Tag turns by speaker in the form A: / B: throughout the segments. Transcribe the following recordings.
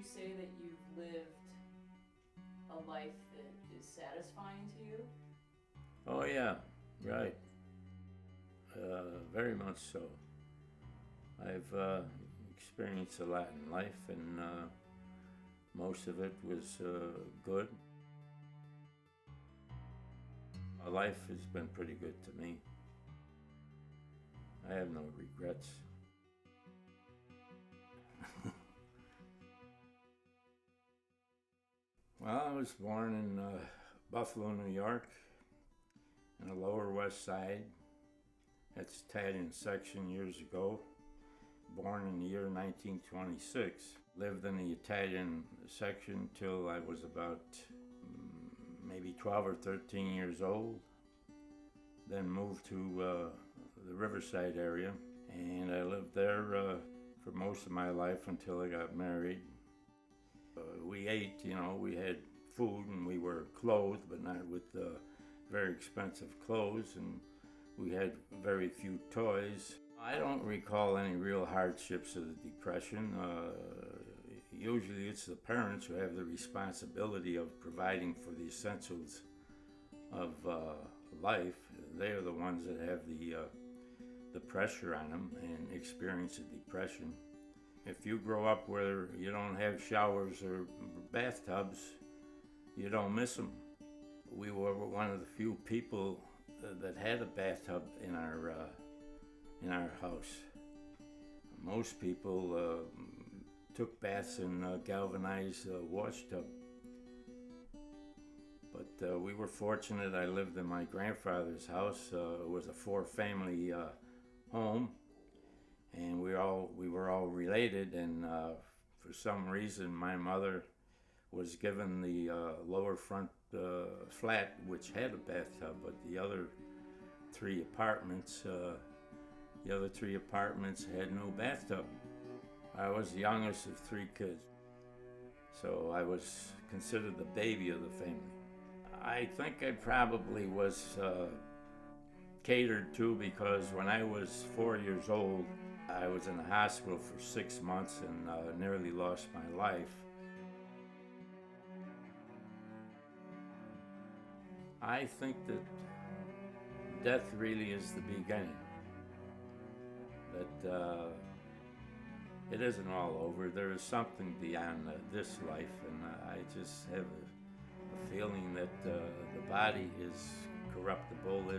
A: say that you've lived a life that is satisfying to you?
B: Oh, yeah, right. Very much so. I've experienced a lot in life, and most of it was good. Life has been pretty good to me. I have no regrets. Well, I was born in Buffalo, New York, in the Lower West Side. That's Italian section years ago. Born in the year 1926. Lived in the Italian section till I was about maybe 12 or 13 years old. Then moved to the Riverside area, and I lived there for most of my life until I got married. We ate, we had food and we were clothed, but not with very expensive clothes, and we had very few toys. I don't recall any real hardships of the Depression. Usually it's the parents who have the responsibility of providing for the essentials of life. They are the ones that have the pressure on them and experience the depression. If you grow up where you don't have showers or bathtubs, you don't miss them. We were one of the few people that had a bathtub in our house. Most people took baths in a galvanized wash tub. But we were fortunate. I lived in my grandfather's house. It was a four-family home, and we were all related. And for some reason, my mother was given the lower front flat, which had a bathtub, but the other three apartments had no bathtub. I was the youngest of three kids, so I was considered the baby of the family. I think I probably was catered to because when I was 4 years old, I was in the hospital for 6 months and nearly lost my life. I think that death really is the beginning. That it isn't all over. There is something beyond this life, and I just have a feeling that the body is corruptible.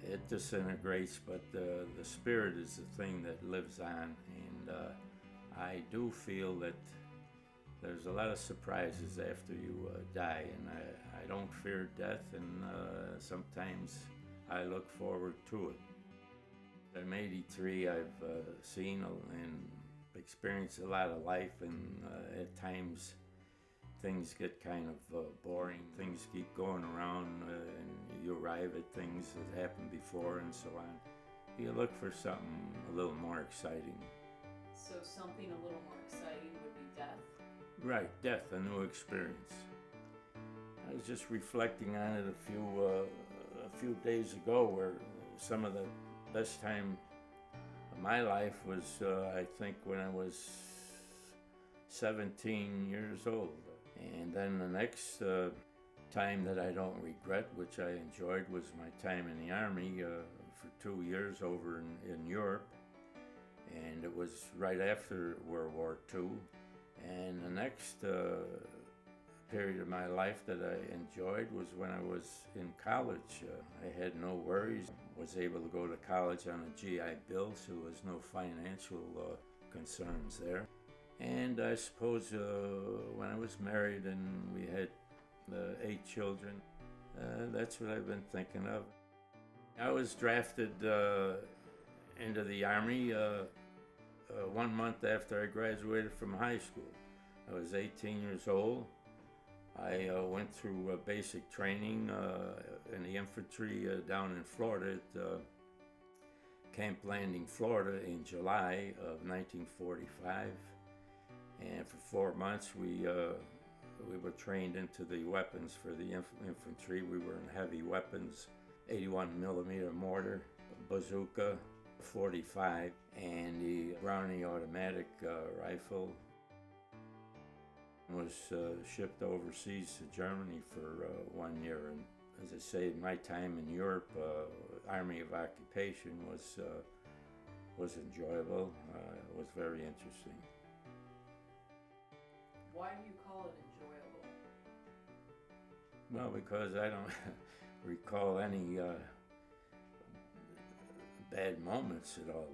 B: It disintegrates, but the spirit is the thing that lives on. And I do feel that there's a lot of surprises after you die, and I don't fear death, and sometimes I look forward to it. I'm 83. I've seen and experienced a lot of life, and at times things get kind of boring. Things keep going around, and you arrive at things that happened before and so on. You look for something a little more exciting.
A: So something a little more exciting would be death?
B: Right, death, a new experience. I was just reflecting on it a few days ago, where some of the best time of my life was, I think, when I was 17 years old. And then the next time that I don't regret, which I enjoyed, was my time in the Army for 2 years over in Europe. And it was right after World War II. And the next period of my life that I enjoyed was when I was in college. I had no worries, was able to go to college on a GI Bill, so there was no financial concerns there. And I suppose when I was married and we had 8 children, that's what I've been thinking of. I was drafted into the Army 1 month after I graduated from high school. I was 18 years old. I went through basic training in the infantry down in Florida at Camp Landing, Florida in July of 1945. And for 4 months we were trained into the weapons for the infantry. We were in heavy weapons, 81 millimeter mortar, bazooka, 45, and the Browning automatic rifle. Was shipped overseas to Germany for 1 year, and as I say, my time in Europe, Army of Occupation was enjoyable. It was very interesting.
A: Why do you call it enjoyable?
B: Well, because I don't recall any bad moments at all.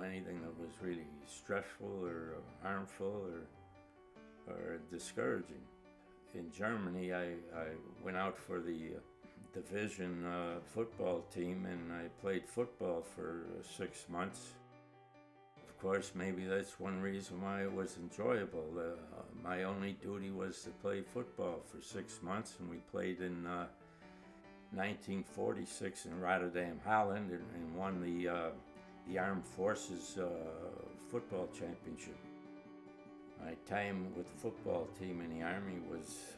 B: Anything that was really stressful or harmful or discouraging. In Germany, I went out for the division football team, and I played football for 6 months. Of course, maybe that's one reason why it was enjoyable. My only duty was to play football for 6 months, and we played in 1946 in Rotterdam, Holland, and won the Armed Forces football championship. My time with the football team in the Army was,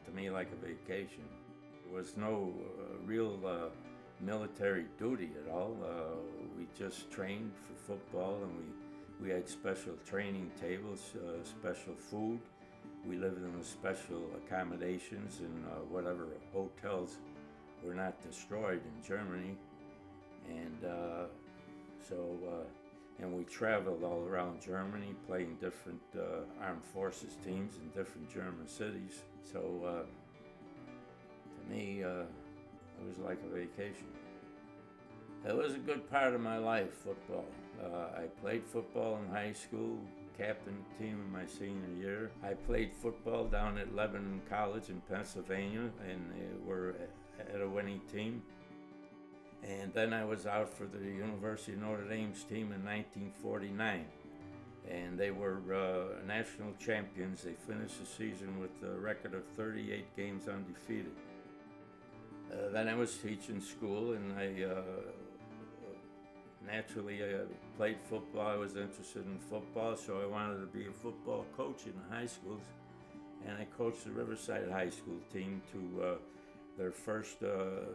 B: to me, like a vacation. There was no real military duty at all. We just trained for football, and we had special training tables, special food. We lived in special accommodations in whatever hotels were not destroyed in Germany. And and we traveled all around Germany, playing different armed forces teams in different German cities. So to me, it was like a vacation. It was a good part of my life, football. I played football in high school, captained the team in my senior year. I played football down at Lebanon College in Pennsylvania, and we're at a winning team. And then I was out for the University of Notre Dame's team in 1949. And they were national champions. They finished the season with a record of 38 games undefeated. Then I was teaching school, and I naturally played football. I was interested in football, so I wanted to be a football coach in the high schools. And I coached the Riverside High School team to their first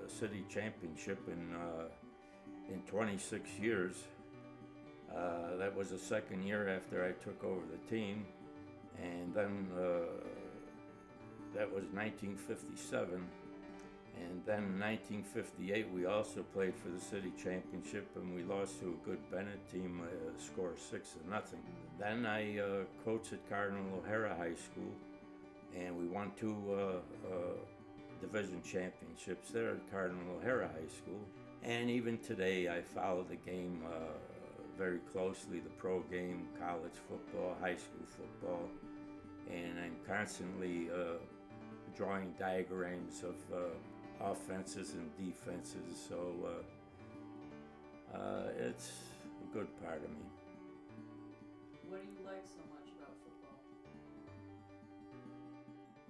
B: city championship in 26 years. That was the second year after I took over the team, and then that was 1957, and then in 1958 we also played for the city championship, and we lost to a good Bennett team, score 6-0. Then I coached at Cardinal O'Hara High School, and we won 2 division championships there at Cardinal O'Hara High School. And even today I follow the game very closely, the pro game, college football, high school football, and I'm constantly drawing diagrams of offenses and defenses, so it's a good part of me.
A: What do you like so much about football?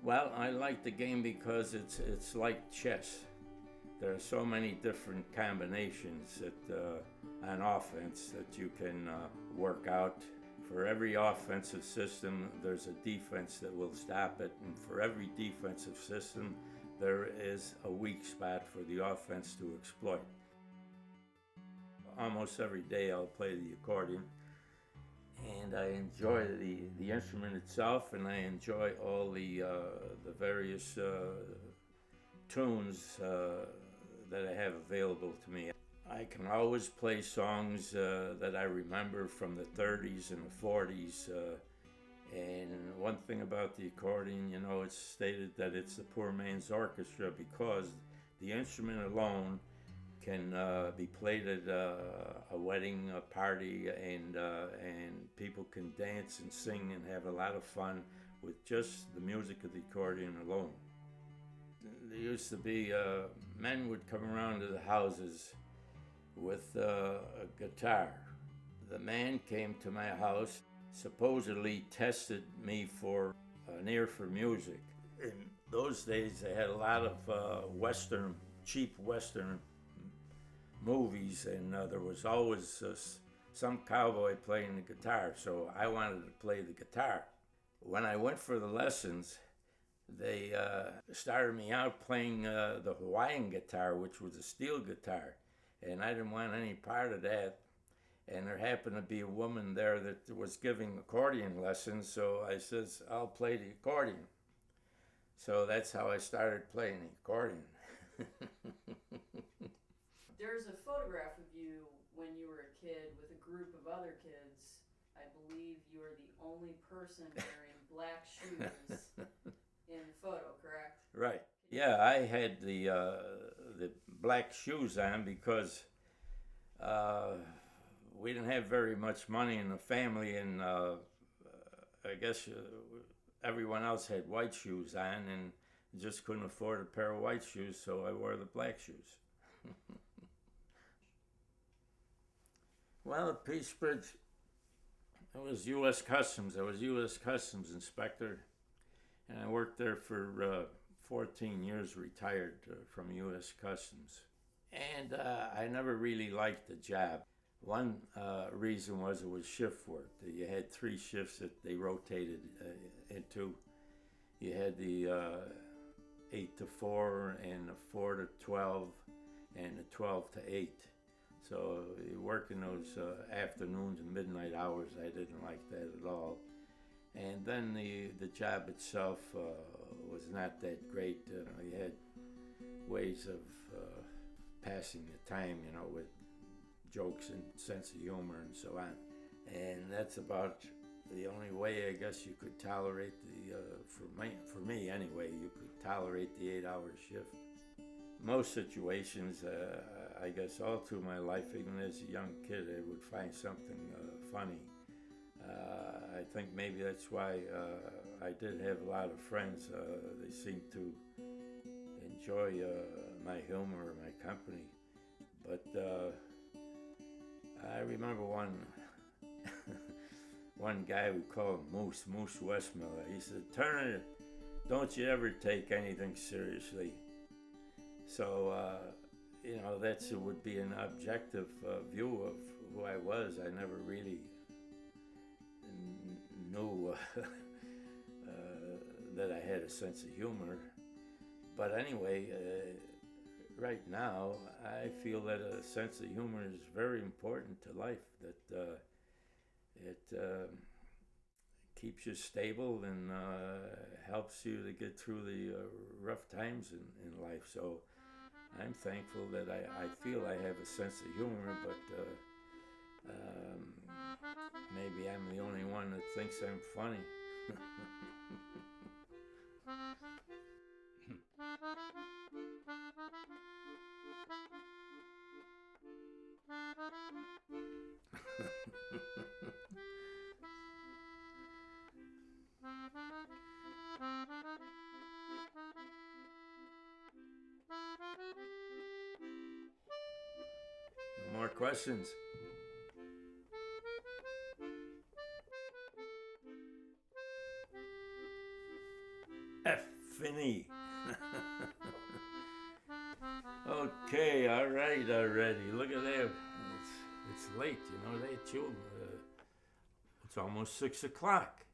B: Well, I like the game because it's like chess. There are so many different combinations on offense that you can work out. For every offensive system, there's a defense that will stop it, and for every defensive system, there is a weak spot for the offense to exploit. Almost every day I'll play the accordion, and I enjoy the instrument itself, and I enjoy all the various tunes that I have available to me. I can always play songs that I remember from the 30s and the 40s. And one thing about the accordion, it's stated that it's the poor man's orchestra because the instrument alone can be played at a wedding, a party, and people can dance and sing and have a lot of fun with just the music of the accordion alone. There used to be men would come around to the houses with a guitar. The man came to my house, supposedly tested me for an ear for music. In those days, they had a lot of cheap Western movies, and there was always some cowboy playing the guitar, so I wanted to play the guitar. When I went for the lessons, they started me out playing the Hawaiian guitar, which was a steel guitar, and I didn't want any part of that. and there happened to be a woman there that was giving accordion lessons, so I says, I'll play the accordion. So that's how I started playing the accordion.
A: There's a photograph of you when you were a kid with a group of other kids. I believe you are the only person wearing black shoes in the photo, correct?
B: Right. Yeah, I had the black shoes on because we didn't have very much money in the family, and I guess everyone else had white shoes on, and just couldn't afford a pair of white shoes, so I wore the black shoes. Well, at Peacebridge, it was U.S. Customs. I was U.S. Customs inspector, and I worked there for 14 years, retired from U.S. Customs. And I never really liked the job. One reason was it was shift work. You had 3 shifts that they rotated into. You had the 8 to 4 and the 4 to 12 and the 12 to 8. So working those afternoons and midnight hours, I didn't like that at all. And then the job itself was not that great. You had ways of passing the time, with jokes and sense of humor and so on. And that's about the only way I guess you could tolerate for me anyway, you could tolerate the 8-hour shift. Most situations, I guess all through my life, even as a young kid, I would find something funny. I think maybe that's why I did have a lot of friends. They seemed to enjoy my humor, my company. But I remember one guy, we called him Moose Westmiller. He said, "Turner, don't you ever take anything seriously." So, that would be an objective view of who I was. I never really knew that I had a sense of humor. But anyway, right now, I feel that a sense of humor is very important to life, that it keeps you stable and helps you to get through the rough times in life. So I'm thankful that I feel I have a sense of humor, but maybe I'm the only one that thinks I'm funny. More questions? Finny. Okay, all right already. Look at that. It's late, they chilled. It's almost 6 o'clock.